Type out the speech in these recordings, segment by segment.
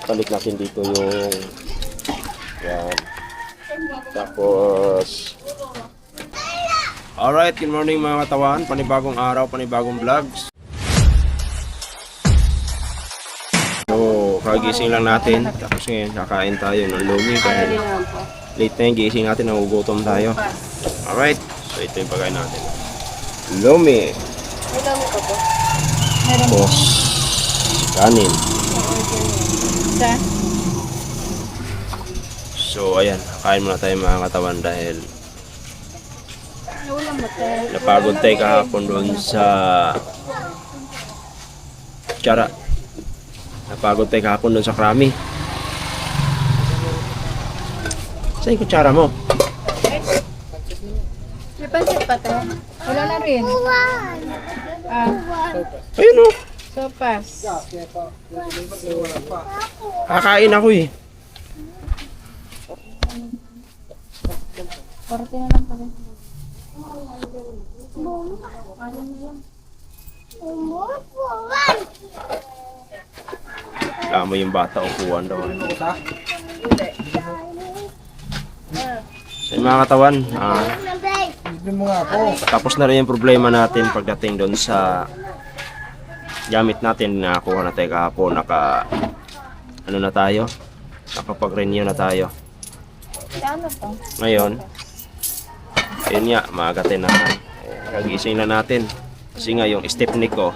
Balik natin dito yung yan. Tapos alright, good morning mga katawan. Panibagong araw, panibagong vlogs. So, kagising lang natin. Tapos ngayon, kakain tayo ng lumi dahil late na yung gising natin, nagugutom tayo. Alright, so ito yung pagkain natin. Lumi. May dami ko po. Tapos, kanin. Isa? So, ayan, kain muna tayo mga katawan dahil Ulam mo tayo. napagod tayo kahapon doon sa Tiara. Napagod tayo kahapon doon sa Krami. Saan yung kutsara mo? May pansit pa tayo. Wala na rin. Ayun o. Sopas. Kakain ako eh. Korte na lang pala. Alam mo yung bata, upuan daw. So mga katawan, tapos na rin yung problema natin pagdating doon sa gamit natin na nakuha na tayo kahapon. Ano na tayo? Nakapag-renew na tayo. Ano to? Ngayon, ayun nga, maagatin na. Kagising na natin. Kasi nga yung stepney ko,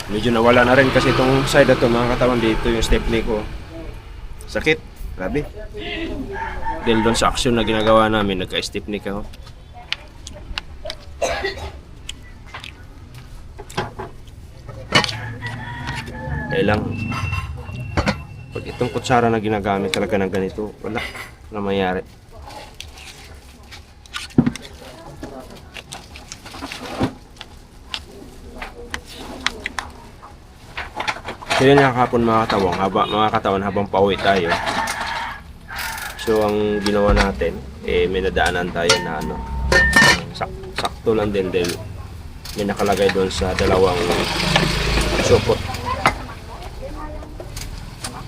medyo nawala na rin kasi itong side na to mga katawan dito yung stepney ko. Sakit, grabe. Dahil doon sa action na ginagawa namin, nagka-stepney ko. Kaya lang, pag itong kutsara na ginagamit talaga ng ganito, wala mangyari. So yun nga kahapon mga katawan habang pauwi tayo. So ang ginawa natin, may nadaanan tayo na sakto lang din dahil may nakalagay doon sa dalawang supot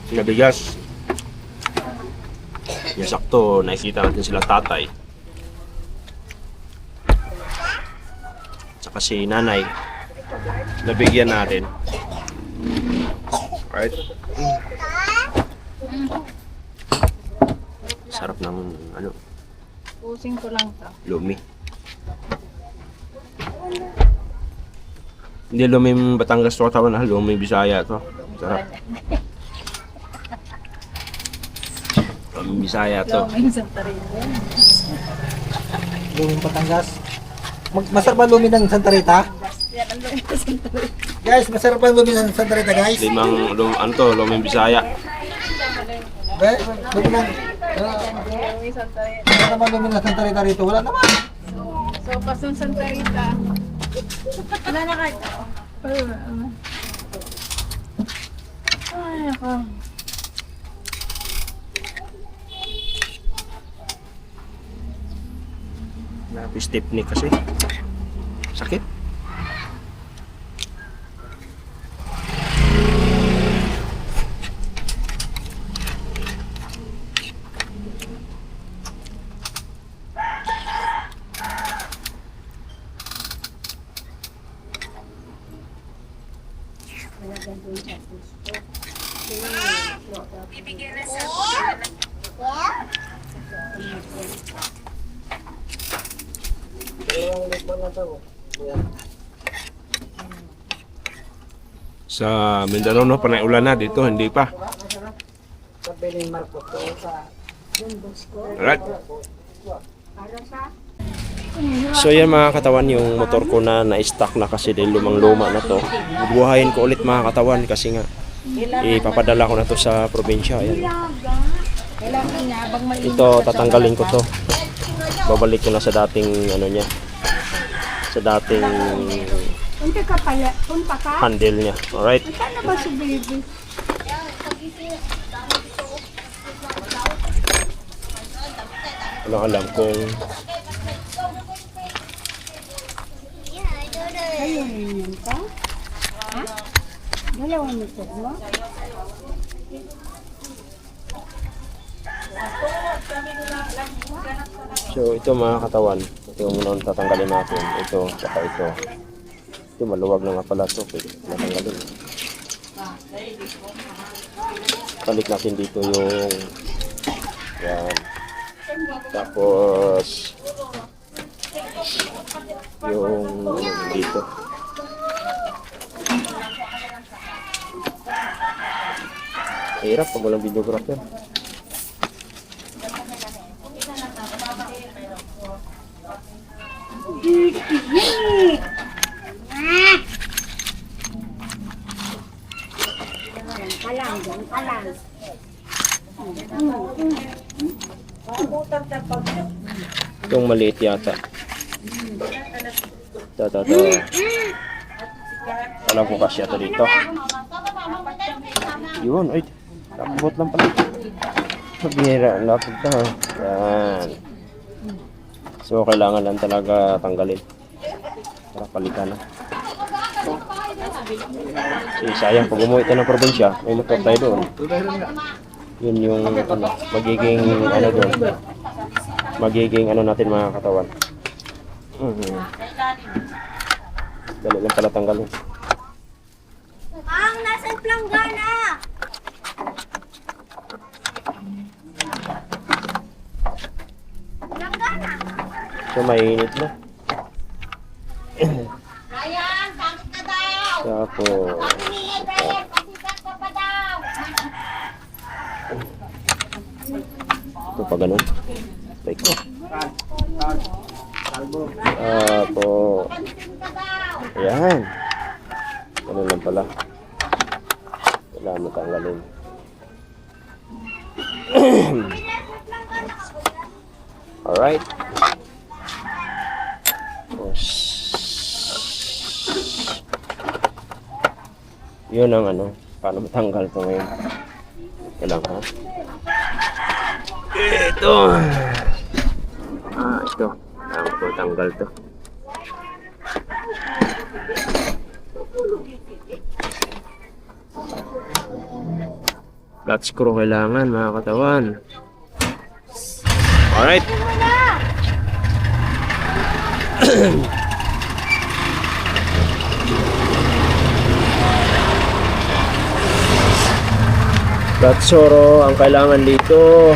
na bigas. Yung sakto, nakikita natin sila tatay. Tsaka si nanay. Nabigyan natin. Right? Sarap ng Pusing ko lang to. lumi. Hindi luming Batangas to katawan na luming Bisaya to. Sarap. Luming Bisaya to. Luming Santa Rita. Luming Batangas. Masarap ba lumin ng Santa Rita? Yan ang luming Santa Rita. Guys, masarap ba lumin ng Santa Rita, guys? Luming Bisaya. Guys, lumin ng... Luming Santa Rita. Wala naman lumin ng Santa Rita rito. Wala naman. Sopas ng Santa Rita. Wala na kahit ako. Ay, ako. Stepney kasi. Sakit. Sa Mindanao no, panay ulan na dito, hindi pa. Alright. So yan mga katawan, yung motor ko na-stuck na kasi dahil lumang-luma na to. Bubuhayin ko ulit mga katawan kasi nga ipapadala ko na to sa probinsya. Ayan. Ito tatanggalin ko to. Babalik ko na sa dating niya. Sa dating Punta ka pala. Punta ka? handle niya. Alright. Saan na ba si baby? Walang alam kung Ayun yun ka? Wala mo ito mo? So ito mga katawan, ito yung muna tatanggalin natin. Ito, saka ito. Ito maluwag na nga pala ito. Pwede natanggalin. Palit natin dito yung yan. Tapos yung dito. Hirap pag walang videographer. Itong maliit yata. Ito. Alam ko kasi ito dito. Yun, ay. Nakabot lang pala. Magbihira. Lapit na. Yan. So, kailangan lang talaga tanggalin. Para palitan na. Kasi sayang, pag umuwi tayo ng probinsya, may motor tayo doon. Yun yung magiging doon. Magiging natin mga katawan. Dali lang pala tanggalin. Ang nasa planggana! Planggana! So, mainit na. Ryan, bakit ka daw? Tapos, Pag-iningay, Ryan, pasikat ka pa daw! ito pa ganun. Like ko. Tapos, ayan. Ganun lang pala. Kailangan mo tanggalin. Alright. Tapos, yun ang paano matanggal ito ngayon. Kailangan ha. Ito. Ito. Kailangan ko tanggal to. Flat screw kailangan mga katawan. Alright. Flat screw ang kailangan dito.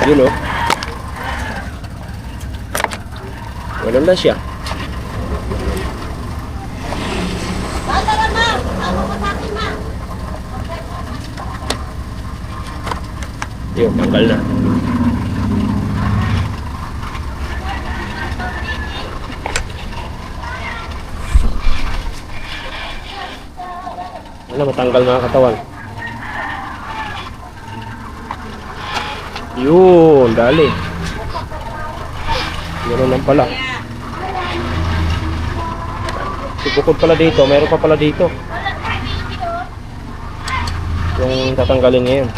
Yun o. Wala na siya. Yun, tanggal na. Wala, matanggal mga katawan. Yun, dali. Meron lang pala. Bukod pala dito, meron pa pala dito. Yung tatanggalin ngayon.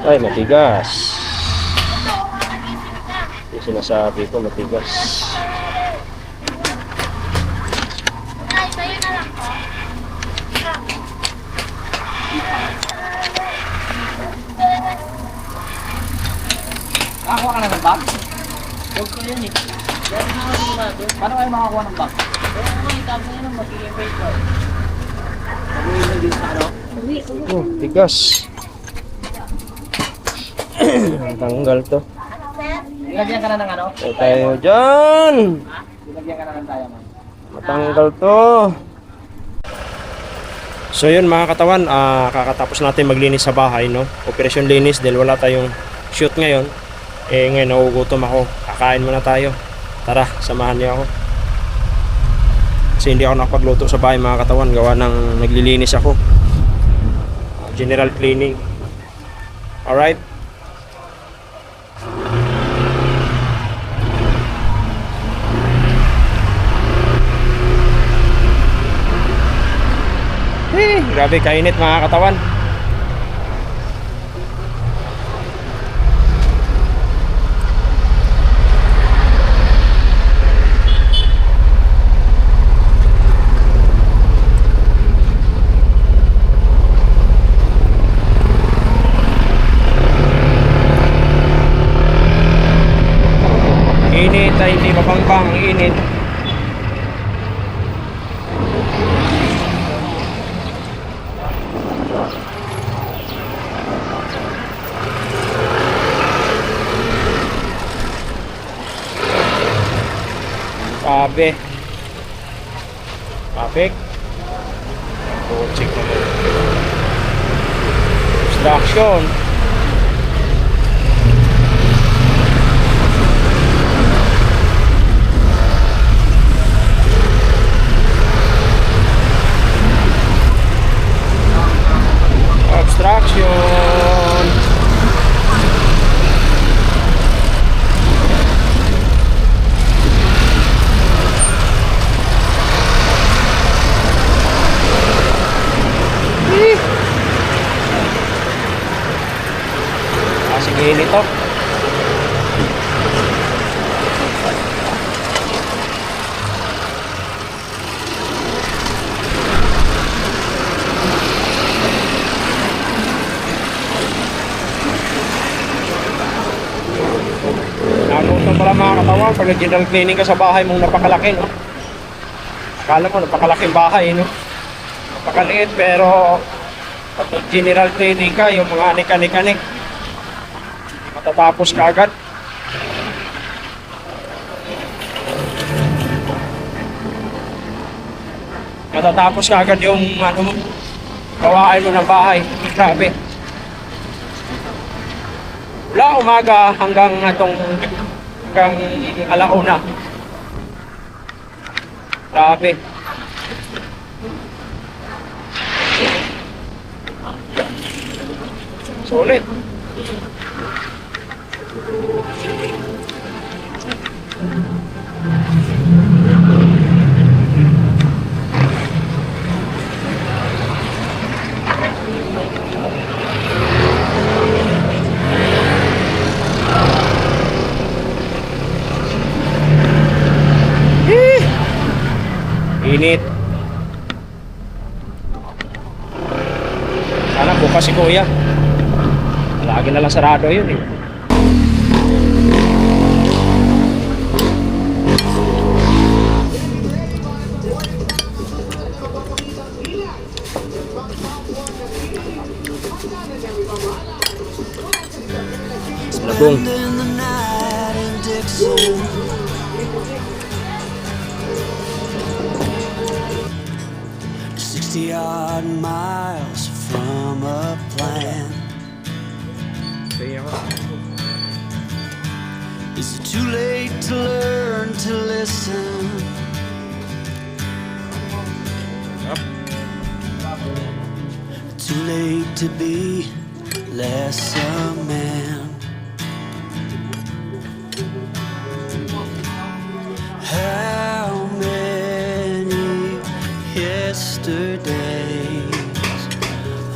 Ay, matigas. Yung sinasabi ko, matigas. Nakakuha ka na ng bag? Huwag ko yun eh. Paano kayo makakuha ng bag? Oh, tigas. Tanggal to. Ilagyan ka na ng ano? Tayo tayo dyan. Ilagyan ka na ng tayo, man. Matanggal to. So yun mga katawan, kakatapos natin maglinis sa bahay, no? Operasyon linis dahil wala tayong shoot ngayon. Ngayon nagugutom ako. Kakain muna tayo. Tara, samahan niyo ako. Kasi hindi ako nakapagluto sa bahay mga katawan. Gawa ng naglilinis ako. General cleaning. Alright. Grabe kainit mga katawan. Grabe. Traffic. Oh, check naman. Obstruction. Obstruction. Sige nito. Nakakutang pala mga katawan pag nag-general cleaning ka sa bahay mong napakalaki, no? Akala mo napakalaking bahay, no? Napakaliit pero pag general cleaning ka, yung mga anik-anik-anik matatapos ka agad. Matatapos ka agad yung ano, gawain mo ng bahay. Grabe. Mula umaga hanggang alauna. Grabe. Sulit. Init. Sana bukas si Kuya. Lagi na lang sarado yun eh. Labong. 60-odd miles from a plan. Is it too late to learn to listen? Too late to be less a man. How many yesterdays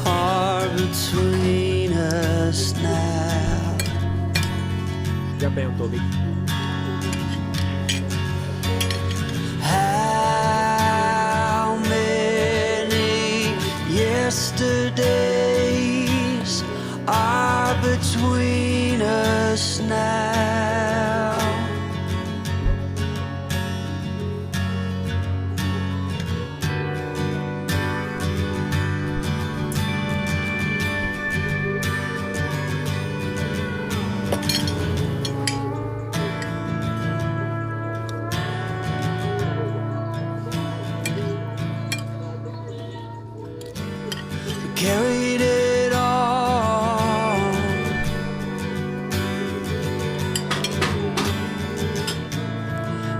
are between us now? Diyan pa yung tubig. How many yesterdays are between us now? Carried it all,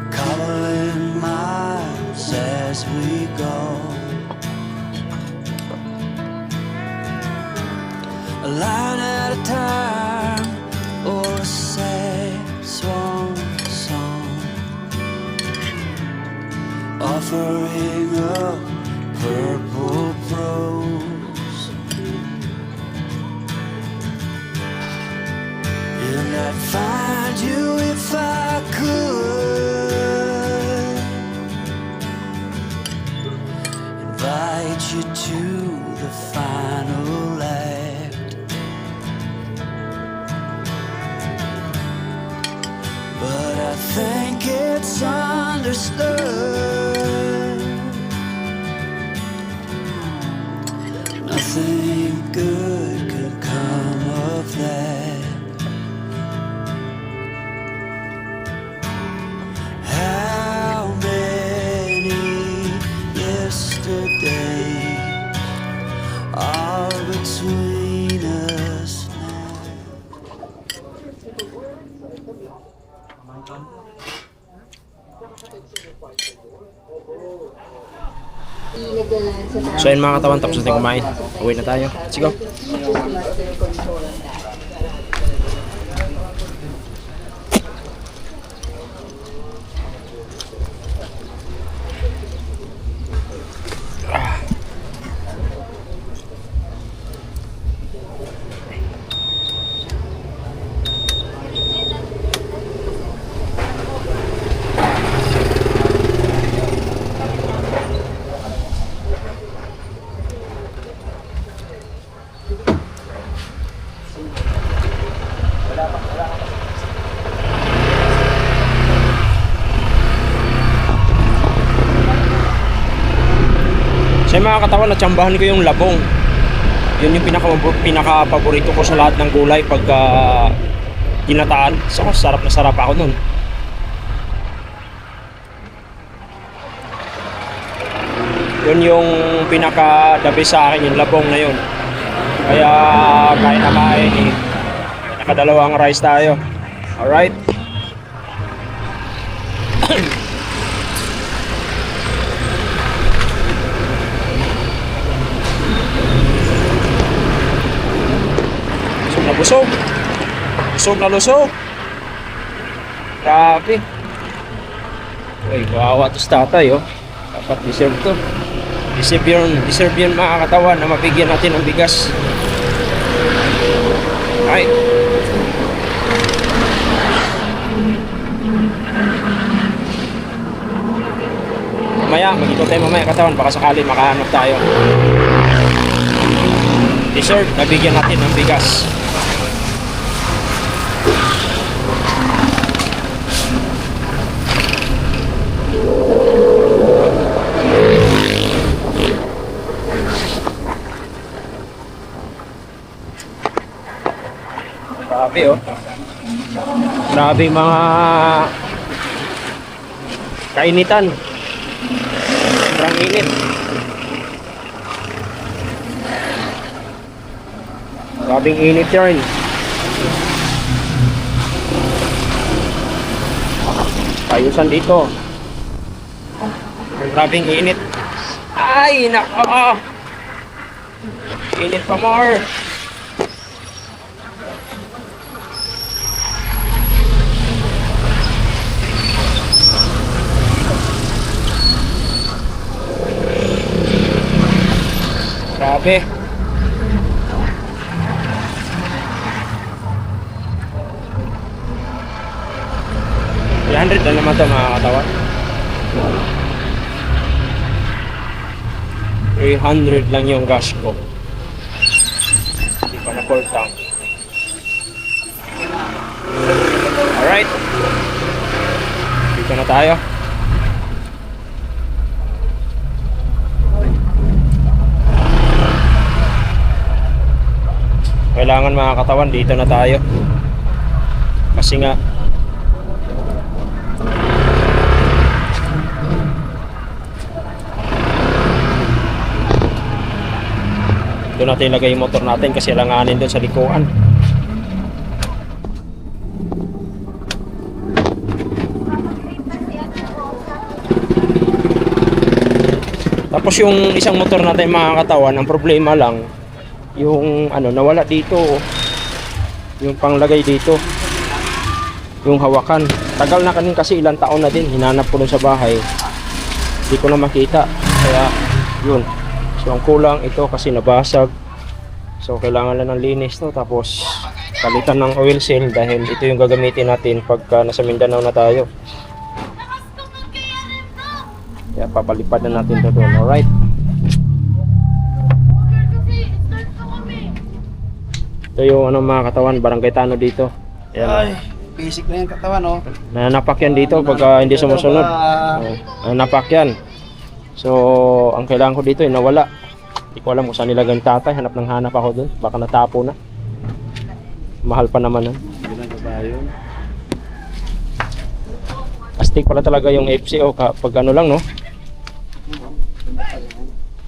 covering miles as we go, a line at a time, or a sad swan song, offering up purple prose. And I'd find you if I could, invite you to the final act. But I think it's understood nothing good could come of that. How many between us now. So yun mga katawan, tapos natin kumain. Uwi na tayo. Let's go. Sa mga katawan, natsambahan ko yung labong. Yun yung pinaka-paborito ko sa lahat ng gulay pagka ginataan. So, sarap na sarap ako nun. Yun yung pinaka-the best sa akin, yung labong na yun. Kaya kain na kain eh. Nakadalawang rice tayo. Alright. Busog. Busog na lusog. Grabe. Uy, kawawa to sa tatay, oh. Dapat deserve to. Deserve yun mga katawan na mabigyan natin ng bigas. Ay. Mamaya, mag-ikot tayo mamaya katawan. Baka sakali makahanap tayo. Deserve, nabigyan natin ng bigas. Grabe oh. Grabe mga kainitan. Sobrang init. Grabing init yarn. Ayusan dito. Grabing init. Ay, nako. Init pa more. Grabe. $300 na naman ito mga katawan. 300 lang yung gas ko. Hindi pa na full tank. Alright. Dito na tayo. Kailangan mga katawan, dito na tayo. Kasi nga doon natin ilagay yung motor natin kasi langanin doon sa likuan. Tapos yung isang motor natin mga katawan, ang problema lang yung ano nawala dito, yung panglagay dito, yung hawakan. Tagal na kanin kasi ilang taon na din, hinanap ko dun sa bahay, hindi ko na makita. Kaya yun, so ang kulang ito kasi nabasag, so kailangan lang ng linis to, tapos palitan ng oil seal dahil ito yung gagamitin natin pagka nasa Mindanao na tayo. Kaya papalipad na natin to doon. Alright. Ito yung ano mga katawan, barangay Tano dito. Ayan. Ay, basic na yung katawan, oh. Nanapak yan dito pagka hindi sumusunod. Nanapak yan. So, ang kailangan ko dito ay nawala. Hindi ko alam kung saan nilagay ang tatay. Hanap ng hanap ako doon. Baka natapo na. Mahal pa naman. Astig pala talaga yung FCO pag ano lang, no?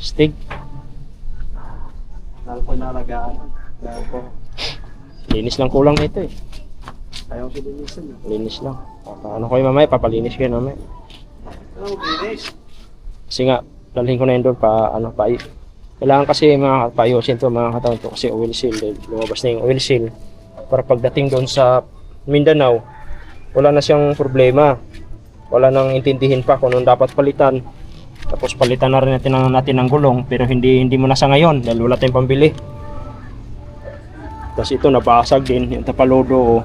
Stig. Dahil ko nalagaan. Dahil ko. Linis lang kulang nito eh. Ayaw ko linisin. Linis lang. Ano ko yung mamaya, papalinis ko yun mamaya. Ano, linis? Kasi nga, dalhin ko na yun doon pa, kailangan kasi mga paayusin to mga katawan to kasi oil seal. Lumabas na yung oil seal. Para pagdating doon sa Mindanao, wala na siyang problema. Wala nang intindihin pa kung anong dapat palitan. Tapos palitan na rin natin ng gulong pero hindi mo na sa ngayon dahil wala tayong pambili. Tapos ito nabasag din yung tapalodo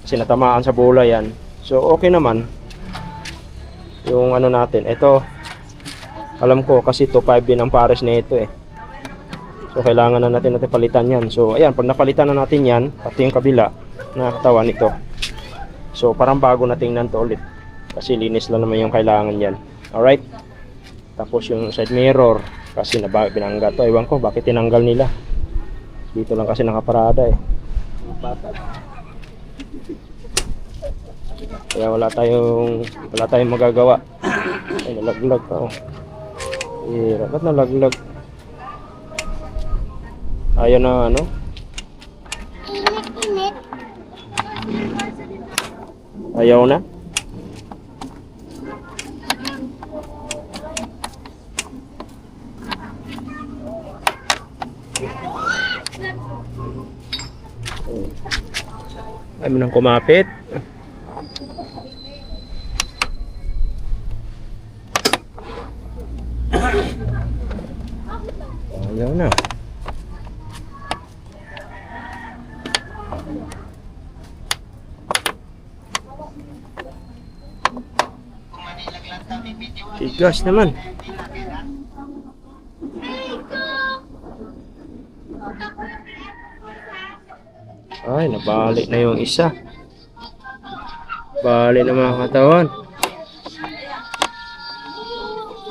kasi natamaan sa bola yan. So okay naman yung ano natin. Ito alam ko kasi 2.5 din ang pares na ito eh. So kailangan na natin palitan yan. So ayan, pag napalitan na natin yan, pati yung kabila na katawan nito. So parang bago na tingnan to ulit. Kasi linis lang naman yung kailangan yan. Alright. Tapos yung side mirror kasi binangga to. Ewan ko bakit tinanggal nila. Dito lang kasi nakaparada eh. Kaya wala tayong magagawa. Ay nalaglag pa oh. Ba't nalaglag? Ayaw na ano? Ayaw na? Ayaw mo nang kumapit. Ayaw na. Tigas naman. Ay, nabalik na yung isa. Balik na mga katawan.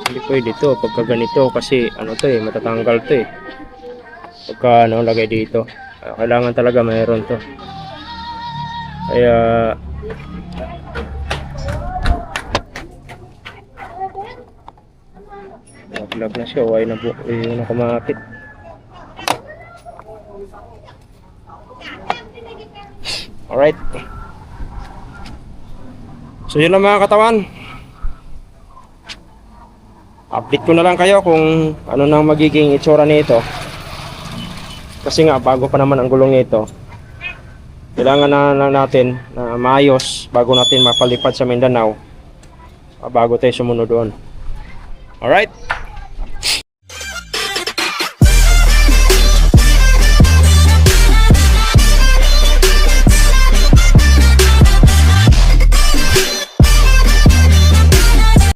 Hindi pwede to pagka ganito kasi ano to eh, matatanggal to eh. Pagka ano, lagay dito. Kailangan talaga mayroon to. Kaya nag-vlog na siya, why na kumakit. Alright. So yun lang mga katawan. Update ko na lang kayo kung ano nang magiging itsura nito. Kasi nga bago pa naman ang gulong nito. Kailangan na natin na maayos bago natin mapalipad sa Mindanao. Bago tayo sumunod doon. Alright.